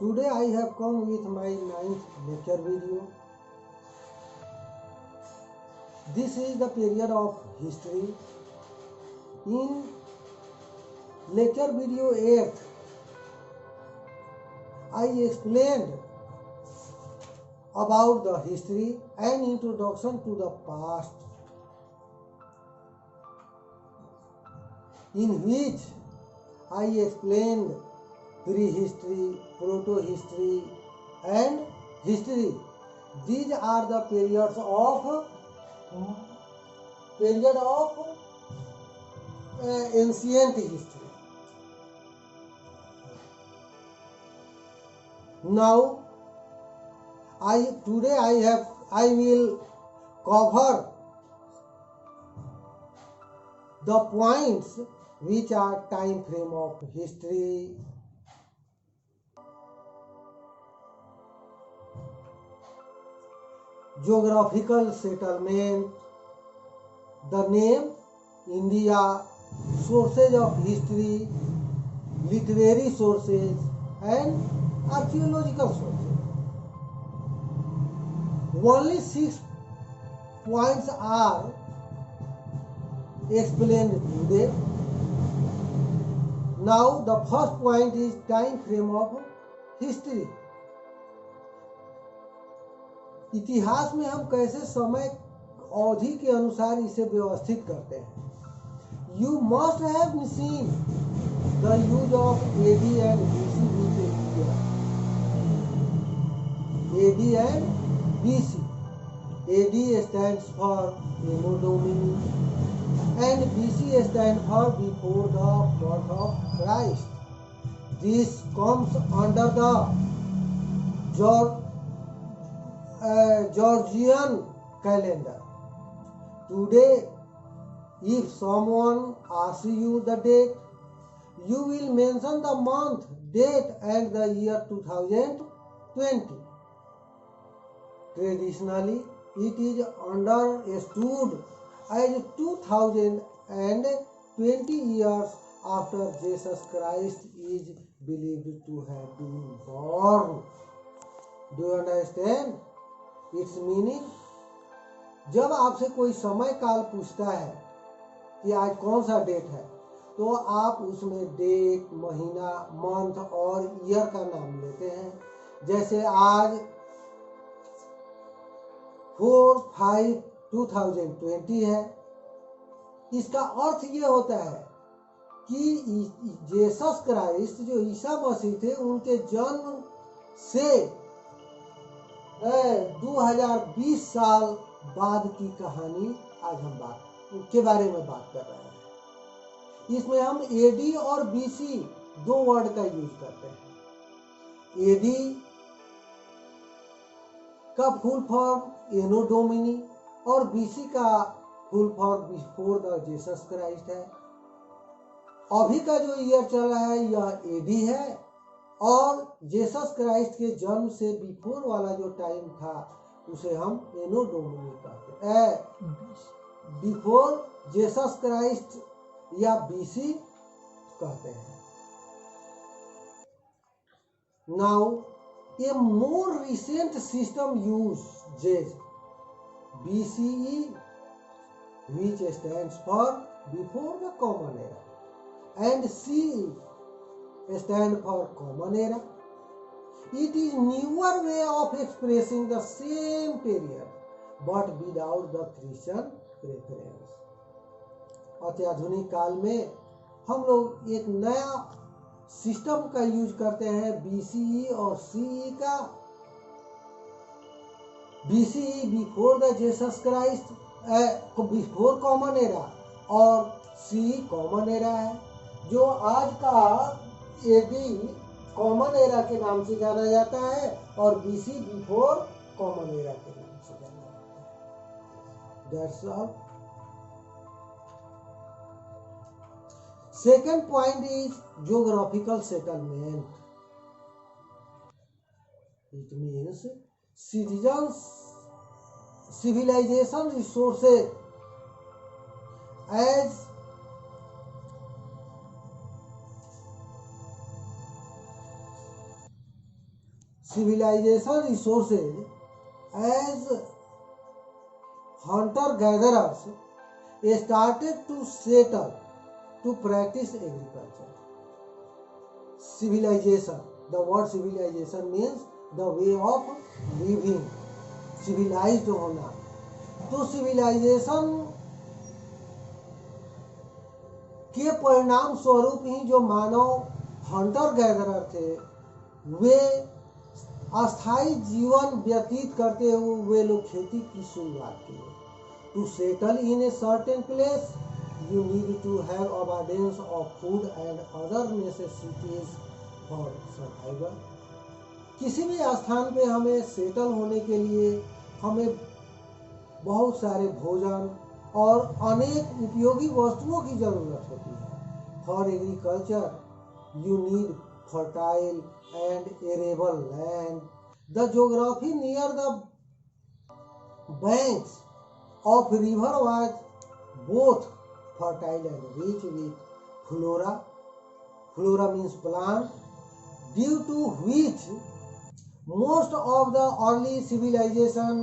Today I have come with my ninth lecture video. This is the period of history. In lecture video 8, I explained about the history and introduction to the past, in which I explained prehistory, proto-history and history. These are the period of ancient history. Now I will cover the points which are time frame of history. Geographical settlement, the name India, sources of history, literary sources and archaeological sources. Only 6 points are explained today. Now the first point is time frame of history. इतिहास में हम कैसे समय अवधि के अनुसार इसे व्यवस्थित करते हैं. You must have seen the use of AD and BC here. AD and BC. AD stands for Anno Domini and BC stands for before the birth of Christ. This comes under the Georgian calendar. Today, if someone asks you the date, you will mention the month, date and the year 2020. Traditionally, it is understood as 2020 years after Jesus Christ is believed to have been born. Do you understand its meaning? जब आपसे कोई समय काल पूछता है कि आज कौन सा डेट है, तो आप उसमें डेट, महीना, मंथ और ईयर का नाम लेते हैं. जैसे आज 4/5/2020 है. इसका अर्थ ये होता है कि जेसस क्राइस्ट जो ईसा मसीह थे, उनके जन्म से 2020 साल बाद की कहानी आज हम के बारे में बात कर रहे हैं. इसमें हम एडी और बीसी दो वर्ड का यूज करते हैं. एडी का फुल फॉर्म एनो डोमिनी और बीसी का full form before the Jesus Christ है. अभी का जो ईयर चल रहा है यह एडी है और जीसस क्राइस्ट के जन्म से बिफोर वाला जो टाइम था उसे हम एनो डोमिनी कहते हैं. बिफोर जीसस क्राइस्ट या बीसी कहते हैं. Now a more recent system uses BCE, which stands for before the common era, and CE stands for common era. It is newer way of expressing the same period but without the Christian preference. अत्याधुनिक काल में हम लोग एक नया system का use करते हैं बीसीई और सीई का. BCE before the Jesus Christ, before common era, और सीई कॉमन एरा है. जो आज का एडी कॉमन एरा के नाम से जाना जाता है और बीसी बिफोर कॉमन एरा के नाम से जाना जाता है. That's all. Second point is geographical settlement. It means citizens, civilization resources as civilization resources as hunter-gatherers started to settle to practice agriculture. Civilization, the word civilization means the way of living, civilized होना. तो civilization के परिणाम स्वरूप ही जो मानव Hunter gatherer थे वे अस्थायी जीवन व्यतीत करते हुए वे लोग खेती की शुरुआत की. To settle in a certain place you need to have abundance of food and other necessities for survival. किसी भी स्थान पे हमें सेटल होने के लिए हमें बहुत सारे भोजन और अनेक उपयोगी वस्तुओं की जरूरत होती है. For agriculture you need fertile and arable land. The geography near the banks of river was both fertile and rich with flora. Flora means plant, due to which most of the early civilization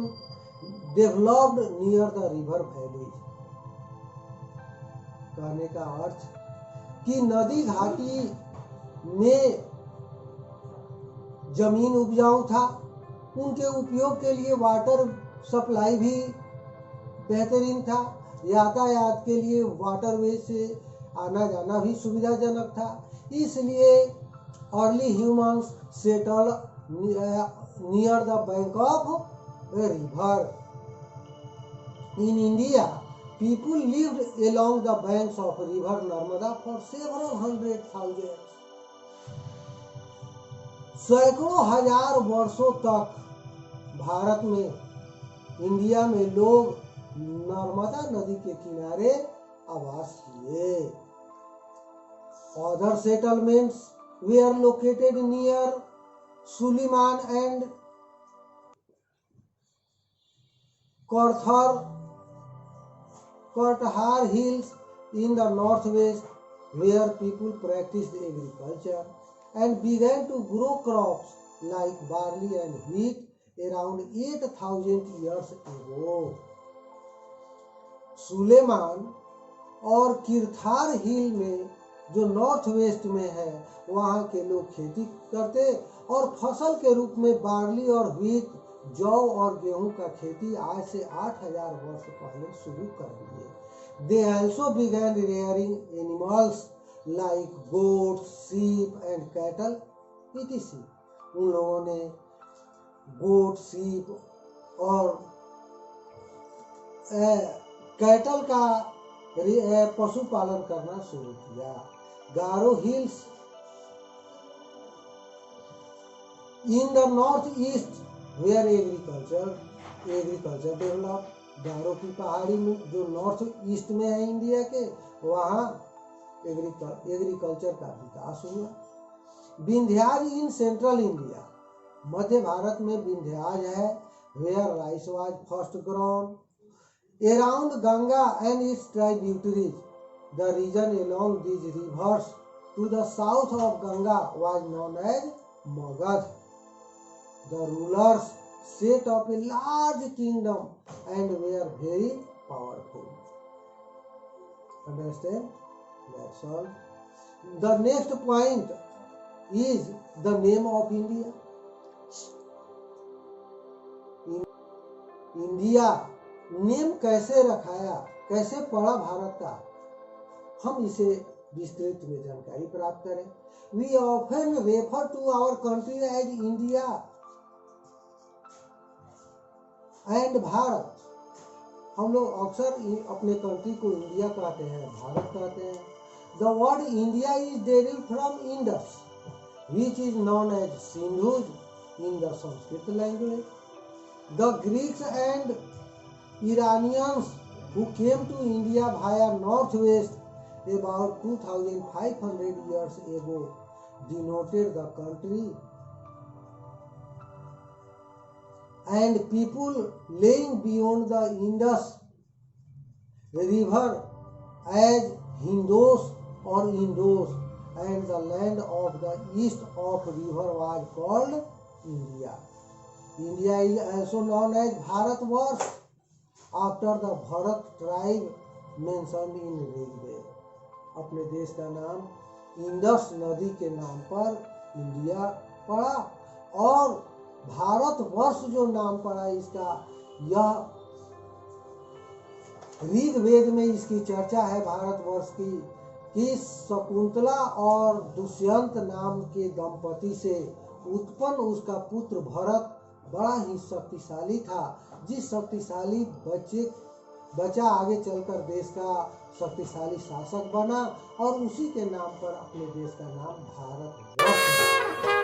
developed near the river valleys. कहने का अर्थ कि नदी घाटी में जमीन उपजाऊ था, उनके उपयोग के लिए वाटर सप्लाई भी बेहतरीन था, यातायात के लिए वाटरवे से आना जाना भी सुविधाजनक था. इसलिए early humans settle near the bank of a river. In India people lived along the banks of river Narmada for several 100,000. सैकड़ों हजार वर्षों तक भारत में इंडिया में लोग नर्मदा नदी के किनारे आवास किए. Other settlements were located near Suleman and Kirthar hills in the north west where people practised agriculture and began to grow crops like barley and wheat around 8,000 years ago. Suleman और किरथार हिल में जो नॉर्थ वेस्ट में है वहाँ के लोग खेती करते और फसल के रूप में बार्ली और व्हीट, जौ और गेहूं का खेती आज से 8,000 वर्ष पहले शुरू कर दिए. They also began rearing animals like goats, sheep and cattle etc. उन लोगों ने गोट, शीप और कैटल का पशुपालन करना शुरू किया. Garo hills in the north east where agriculture develop. Garo की पहाड़ी में जो नॉर्थ ईस्ट में है इंडिया के, वहाँ एग्रीकल्चर का विकास हुआ. विंध्याज इन सेंट्रल इंडिया, मध्य भारत में विंध्याज है. Where rice was first grown. Around Ganga and its tributaries, the region along these rivers to the south of Ganga was known as Magad. The rulers set up a large kingdom and were very powerful. Understand? That's all. The next point is the name of India. India name कैसे रखाया, कैसे पड़ा भारत का, हम इसे विस्तृत में जानकारी प्राप्त करें. We often refer to our country as India and Bharat. हम लोग अक्सर अपने कंट्री को इंडिया कहते हैं, भारत कहते हैं. The word India is derived from Indus which is known as Sindhu in the Sanskrit language. The Greeks and Iranians who came to India via northwest about 2,500 years ago denoted the country and people laying beyond the Indus river as Hindos or Indos, and the land of the east of river was called India. India is also known as Bharatvarsh after the Bharat tribe mentioned in Rigveda. अपने देश का नाम Indus नदी के नाम पर India पड़ा और भारतवर्ष जो नाम पड़ा इसका, यह ऋग्वेद में इसकी चर्चा है भारतवर्ष की कि शकुंतला और दुष्यंत नाम के दंपति से उत्पन्न उसका पुत्र भरत बड़ा ही शक्तिशाली था, जिस शक्तिशाली बच्चा आगे चलकर देश का शक्तिशाली शासक बना और उसी के नाम पर अपने देश का नाम भारतवर्ष।